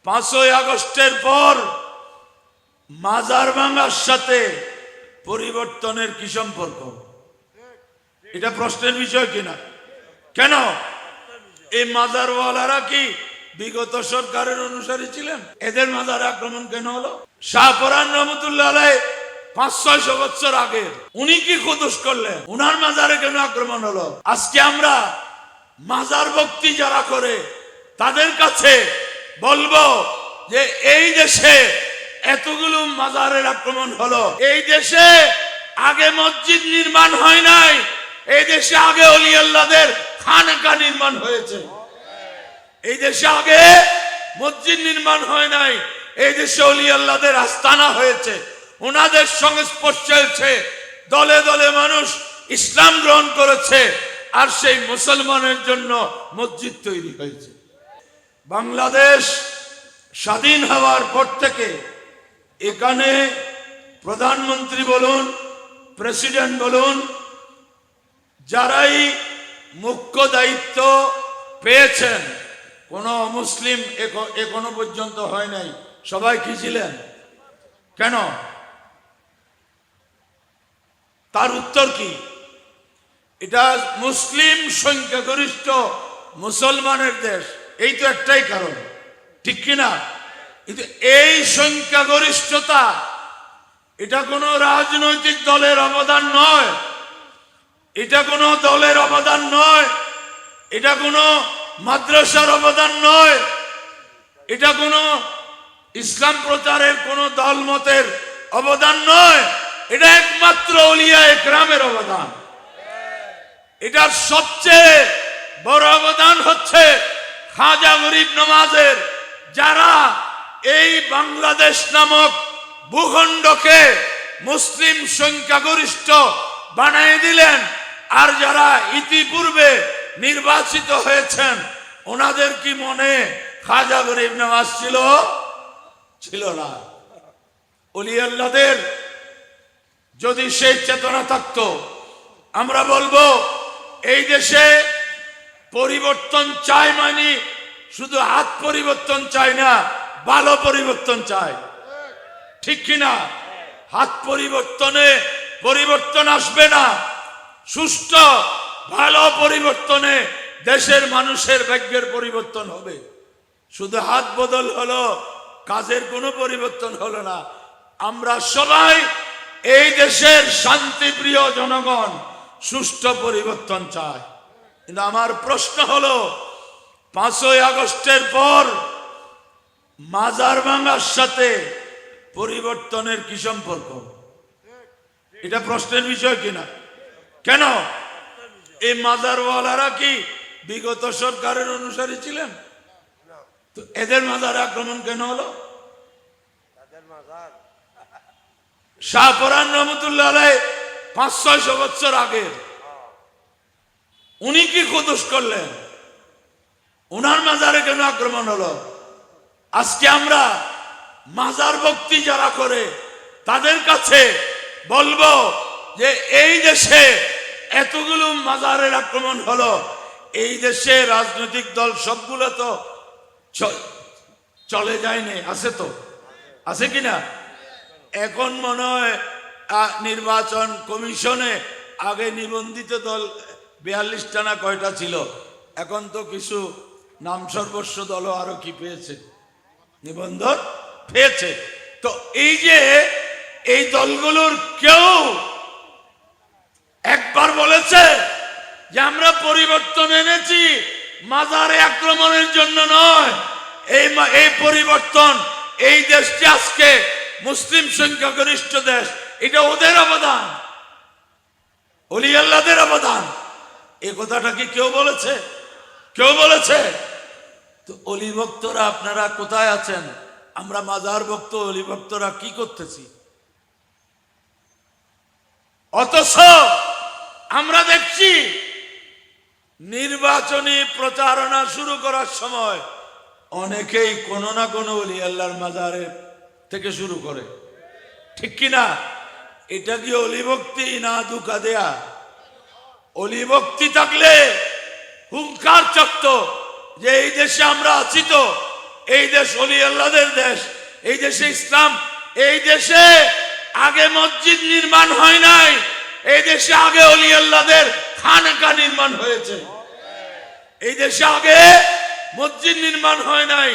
5ই আগস্টের পর মাজার ভাঙার সাথে পরিবর্তনের কি সম্পর্ক? এটা প্রশ্নের বিষয় কিনা? কেন এই মাজারওয়ালারা কি বিগত সরকারের অনুসারী ছিলেন? এদের মাজারে আক্রমণ কেন হলো? শাহপরান রহমতুল্লাহ আলাইহি 500-600 বছর আগে উনি কি খুদুস করলেন? উনার মাজারে কেন আক্রমণ হলো? আজকে আমরা মাজার ভক্তি যারা করে তাদের কাছে বলবো যে এই দেশে এতগুলো মাজারের আক্রমণ হলো, এই দেশে আগে মসজিদ নির্মাণ হয় নাই, এই দেশে আগে ওলি আল্লাহদের খানকা নির্মাণ হয়েছে। এই দেশে আগে মসজিদ নির্মাণ হয় নাই, এই দেশে ওলি আল্লাহদের আস্তানা হয়েছে, ওনাদের সংস্পর্শে হয়েছে, দলে দলে মানুষ ইসলাম গ্রহণ করেছে, আর সেই মুসলমানের জন্য মসজিদ তৈরি হয়েছে। বাংলাদেশ স্বাধীন হওয়ার পর থেকে এখানে প্রধানমন্ত্রী বলুন, প্রেসিডেন্ট বলুন, যারাই মুখ্য দায়িত্ব পেয়েছেন, কোন মুসলিম এখনো পর্যন্ত হয় নাই। সবাই কি ছিলেন? কেন? তার উত্তর কি? এটা মুসলিম সংখ্যাগরিষ্ঠ মুসলমানের দেশ, এই তো একটাই কারণ, ঠিক কিনা? কিন্তু এই সংখ্যাগরিষ্ঠতা এটা কোনো রাজনৈতিক দলের অবদান নয়, এটা কোনো দলের অবদান নয়, এটা কোনো মাদ্রাসার অবদান নয়, এটা কোনো ইসলাম প্রচারের কোনো দলমতের অবদান নয়, এটা একমাত্র আউলিয়া একরামের অবদান। এটার সবচেয়ে বড় অবদান হচ্ছে খাজা গরিব নওয়াজের, যারা এই বাংলাদেশ নামক ভূখণ্ডকে মুসলিম সংখ্যাগরিষ্ঠ বানিয়ে দিলেন। আর যারা ইতিপূর্বে নির্বাচিত হয়েছেন ওনাদের কি মনে খাজা গরিব নওয়াজ ছিল না? ওলি আল্লাহদের যদি সেই চেতনা থাকতো, আমরা বলবো এই দেশে পরিবর্তন চাই, মানে শুধু হাত পরিবর্তন চাই না, ভালো পরিবর্তন চাই, ঠিক কিনা? হাত পরিবর্তনে পরিবর্তন আসবে না, সুষ্ঠু ভালো পরিবর্তনে দেশের মানুষের ভাগ্যের পরিবর্তন হবে। শুধু হাত বদল হলো, কাজের কোনো পরিবর্তন হলো না। আমরা সবাই এই দেশের শান্তিপ্রিয় জনগণ সুষ্ঠু পরিবর্তন চাই। কিন্তু আমার প্রশ্ন হলো, 5ই আগস্টের পর মাজার ভাঙার সাথে পরিবর্তনের কি সম্পর্ক? এটা প্রশ্নের বিষয় কিনা? কেন এই মাজারওয়ালারা কি বিগত সরকারের অনুসারী ছিলেন? তো এদের মাজারে আক্রমণ কেন হলো? শাহপরান রহমতুল্লাহ আলাইহি 500-600 বছর আগে উনি কি খুদুস করলেন? উনার মাজারে কেন আক্রমণ হলো? আজকে আমরা মাজার ভক্তি যারা করে তাদের কাছে বলবো যে এই দেশে এতগুলো মাজারের আক্রমণ হলো, এই দেশে রাজনৈতিক দল সবগুলো তো চলে যায়নি, আছে তো, আছে কিনা? এখন মনে হয় নির্বাচন কমিশনে আগে নিবন্ধিত দল 42টা না কয়টা ছিল, এখন তো কিছু নাম সর্বস্ব দল আরো কি পেয়েছে, নিবন্ধন পেয়েছে। তো এই যে এই দলগুলোর কেউ একবার বলেছে যে আমরা পরিবর্তন এনেছি, মাজারে আক্রমণের জন্য নয়। এই পরিবর্তন, এই দেশটি আজকে মুসলিম সংখ্যাগরিষ্ঠ দেশ, এটা ওদের অবদান, ওলি আল্লাহদের অবদান। এই কথাটা কি কেউ বলেছে? কেউ বলেছে? তো অলি ভক্তরা আপনারা কোথায় আছেন? আমরা মাজার ভক্ত অলি ভক্তরা কি করতেছি? অথচ আমরা দেখছি নির্বাচনী প্রচারণা শুরু করার সময় অনেকেই কোনো না কোনো ওলি আল্লাহর মাজারে থেকে শুরু করে, ঠিক কিনা? এটা কি অলি ভক্তি না ধোঁকা দেয়া? অলি ভক্তি থাকলে হুঙ্কার চাকতো যে এই দেশে আমরা আছি তো, এই দেশ ওলি আল্লাহদের দেশ, এই দেশে ইসলাম, এই দেশে আগে মসজিদ নির্মাণ হয় নাই, এই দেশে আগে ওলি আল্লাহদের খানকা নির্মাণ হয়েছে। এই দেশে আগে মসজিদ নির্মাণ হয় নাই,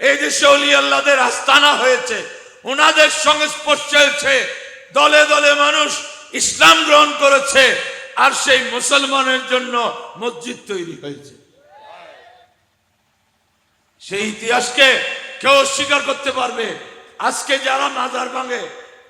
এই দেশে ওলি আল্লাহদের আস্তানা হয়েছে। ওনাদের সংস্পর্শে হয়েছে, দলে দলে মানুষ ইসলাম গ্রহণ করেছে, আর সেই মুসলমানের জন্য মসজিদ তৈরি হয়েছে। সেই ইতিহাসকে কেউ অস্বীকার করতে পারবে? আজকে যারা মাজার ভাঙে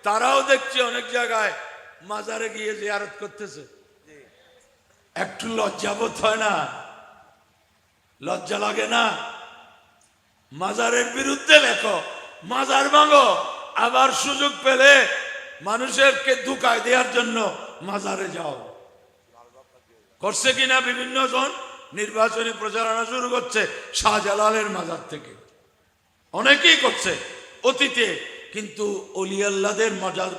তারাও দেখছে অনেক জায়গায় মাজারে গিয়ে জিয়ারত করতেছে। একটু লজ্জাবোধ হয় না? লজ্জা লাগে না? মাজারের বিরুদ্ধে লেখো, মাজার ভাঙো, আবার সুযোগ পেলে মানুষেরকে ধোঁকায় দেওয়ার জন্য মাজারে যাও। করছে কিনা বিভিন্ন জন নির্বাচনী প্রচারণা শুরু করছে শাহজালালের মাজার থেকে, অনেকেই করছে অতীতে, কিন্তু ওলি আল্লাহদের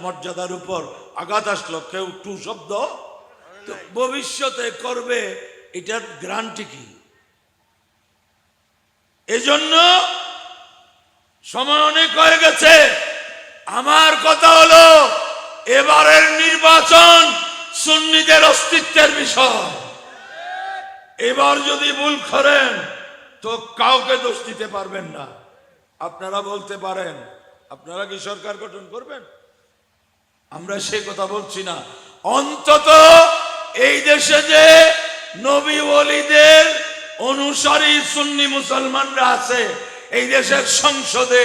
মর্যাদার উপর আঘাত আসলো, কেউ টু শব্দ তো ভবিষ্যতে করবে, এটার গ্যারান্টি কি? এজন্য সময় অনেক হয়ে গেছে। আমার কথা হলো, এবারের নির্বাচন সুন্নিদের অস্তিত্বের বিষয়। এবার যদি ভুল করেন তো কাউকে দোষ দিতে পারবেন না। আপনারা বলতে পারেন আপনারা কি সরকার গঠন করবেন, আমরা সে কথা বলছি না। অন্তত এই দেশে যে নবী ওলিদের অনুসারী সুন্নি মুসলমানরা আছে, এই দেশের সংসদে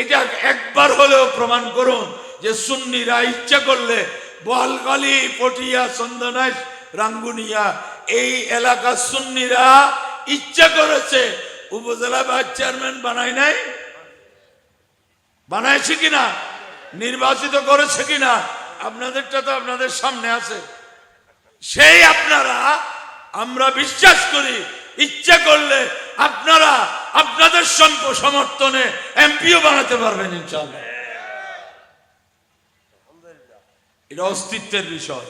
এটা একবার হলেও প্রমাণ করুন যে সুন্নিরা ইচ্ছা করলে বোয়ালখালী, পটিয়া, চন্দনাইশ, রাঙ্গুনিয়া এই এলাকার সুন্নিরা ইচ্ছা করেছে উপজেলা ভাইস চেয়ারম্যান বানায় নাই? বানাইছে কিনা? নির্বাচিত করেছে কিনা? আপনাদেরটা তো আপনাদের সামনে আছে। সেই আপনারা, আমরা বিশ্বাস করি ইচ্ছা করলে আপনারা আপনাদের সমর্থনে এমপিও বানাতে পারবেন ইনশাআল্লাহ। এটা অস্তিত্বের বিষয়।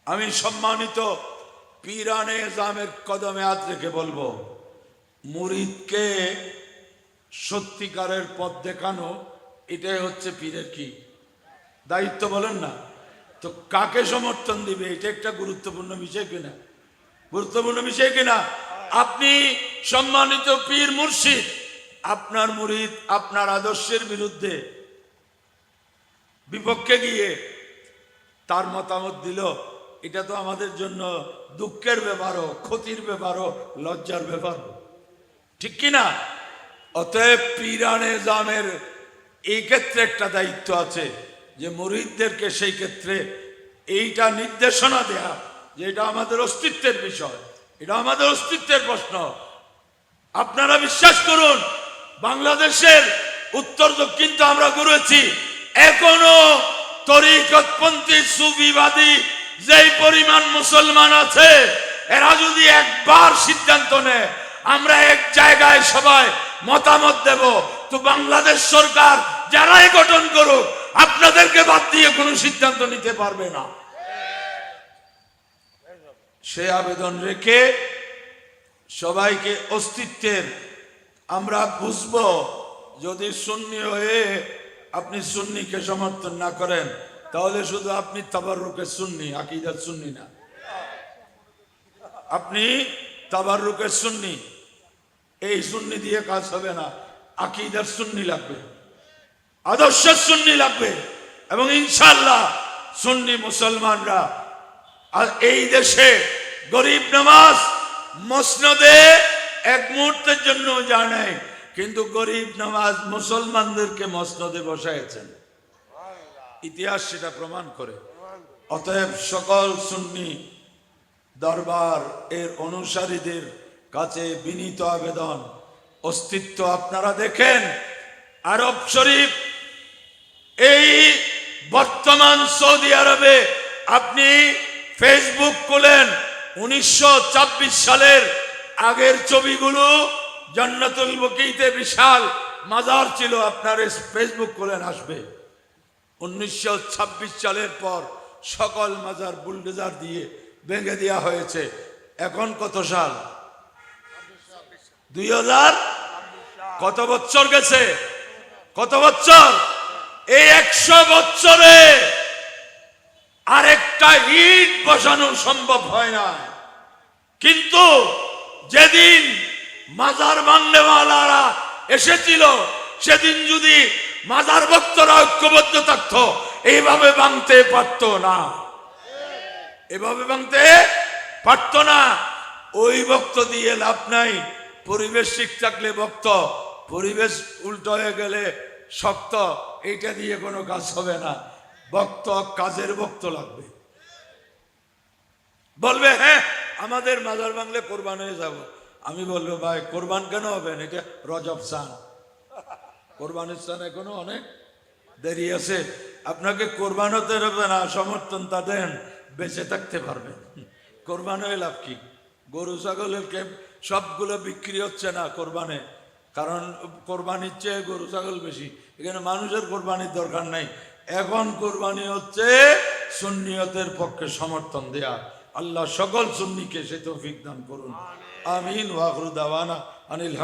আমি সম্মানিত পীরানে জামের কদমে হাত রেখে বলবো, মুরিদকে সত্যিকারের পথ দেখানো, এটাই হচ্ছে পীরের কি দায়িত্ব, বলেন না? তো কাকে সমর্থন দিবে, এটা একটা গুরুত্বপূর্ণ বিষয় কিনা? গুরুত্বপূর্ণ বিষয় কিনা? আপনি সম্মানিত পীর মুর্শিদ, আপনার মুরিদ আপনার আদর্শের বিরুদ্ধে বিপক্ষে গিয়ে তার মতামত দিল, এটা তো আমাদের জন্য দুঃখের ব্যাপারও, ক্ষতির ব্যাপারও, লজ্জার ব্যাপার, ঠিক কিনা? অতএব পীরানে জামের এই ক্ষেত্রে একটা দায়িত্ব আছে যে মুরিদদেরকে সেই ক্ষেত্রে এইটা নির্দেশনা দেয়া যে এটা আমাদের অস্তিত্বের বিষয়, এটা আমাদের অস্তিত্বের প্রশ্ন। আপনারা বিশ্বাস করুন, বাংলাদেশের উত্তর দক্ষিণ তো আমরা ঘুরেছি, এখনো তরিকতপন্থী সুফিবাদী যেই পরিমাণ মুসলমান আছে, এরা যদি একবার সিদ্ধান্ত নেয় আমরা এক জায়গায় সবাই মতামত দেব, তো বাংলাদেশ সরকার যারাই গঠন করুক আপনাদেরকে বাদ দিয়ে কোনো সিদ্ধান্ত নিতে পারবে না। সে আবেদন রেখে সবাইকে অস্তিত্বের আমরা বুঝবো। যদি সুন্নি হয়ে আপনি সুন্নিকে সমর্থন না করেন তাহলে শুধু আপনি তাবাররুকের সুন্নি, আকীদার সুন্নি না। আপনি তাবাররুকের সুন্নি, এই সুন্নি দিয়ে কাজ হবে না, আকীদার সুন্নি লাগবে, আদর্শের সুন্নি লাগবে। এবং ইনশাআল্লাহ সুন্নি মুসলমানরা আর এই দেশে গরিব নওয়াজ মসনদে এক মুহূর্তের জন্য যায় নাই, কিন্তু গরিব নওয়াজ মুসলমানদেরকে মসনদে বসাইছেন, ইতিহাস সেটা প্রমাণ করে। অতএব সকল সুন্নি দরবার এর অনুসারীদের কাছে বিনীত আবেদন, অস্তিত্ব আপনারা দেখেন আরব শরীফ, এই বর্তমান সৌদি আরবে আপনি ফেসবুক খুলেন, 1926 সালের আগের ছবিগুলো, জান্নাতুল বকিতে বিশাল মাজার ছিল, আপনার ফেসবুক খুলেন আসবে। 1926 সালের পর সকল মাজার বুলডোজার দিয়ে ভেঙে দেওয়া হয়েছে। এখন কত সাল? কত বছর গেছে? কত বছর? এই 100 বছরে আরেকটা ইট বসানো সম্ভব হয় না। কিন্তু যেদিন মাজার ভাঙনেওয়ালারা এসেছিল সেদিন যদি মাজার ভক্তরা ঐক্যবদ্ধ থাকতো এইভাবে ভাঙতে পারতো না, এভাবে ভাঙতে পারতো না। ওই ভক্ত দিয়ে লাভ নাই। পরিবেশ ঠিক থাকলে ভক্ত, পরিবেশ উল্টো হয়ে গেলে শক্ত, এইটা দিয়ে কোনো কাজ হবে না। ভক্ত, কাজের ভক্ত লাগবে। বলবে হ্যাঁ আমাদের মাজার ভাঙলে কোরবান হয়ে যাব। আমি বলবো ভাই কোরবান কেন হবেন? এটা রজব চান, কোরবানের চান এখনো অনেক দেরি আছে। আপনাকে কোরবান হতে হবে না, সমর্থন তা দেন, বেঁচে থাকতে পারবেন। কোরবান হয়ে লাভ কি? গরু ছাগলের সবগুলো বিক্রি হচ্ছে না কোরবানে, কারণ কোরবানির চেয়ে গরু ছাগল বেশি। এখানে মানুষের কোরবানির দরকার নাই। এখন কোরবানি হচ্ছে সুন্নিয়তের পক্ষে সমর্থন দেয়া। আল্লাহ সকল সুন্নিকে সে তৌফিক দান করুন। আমিন। ওয়া আখিরু দাওয়ানা আনিল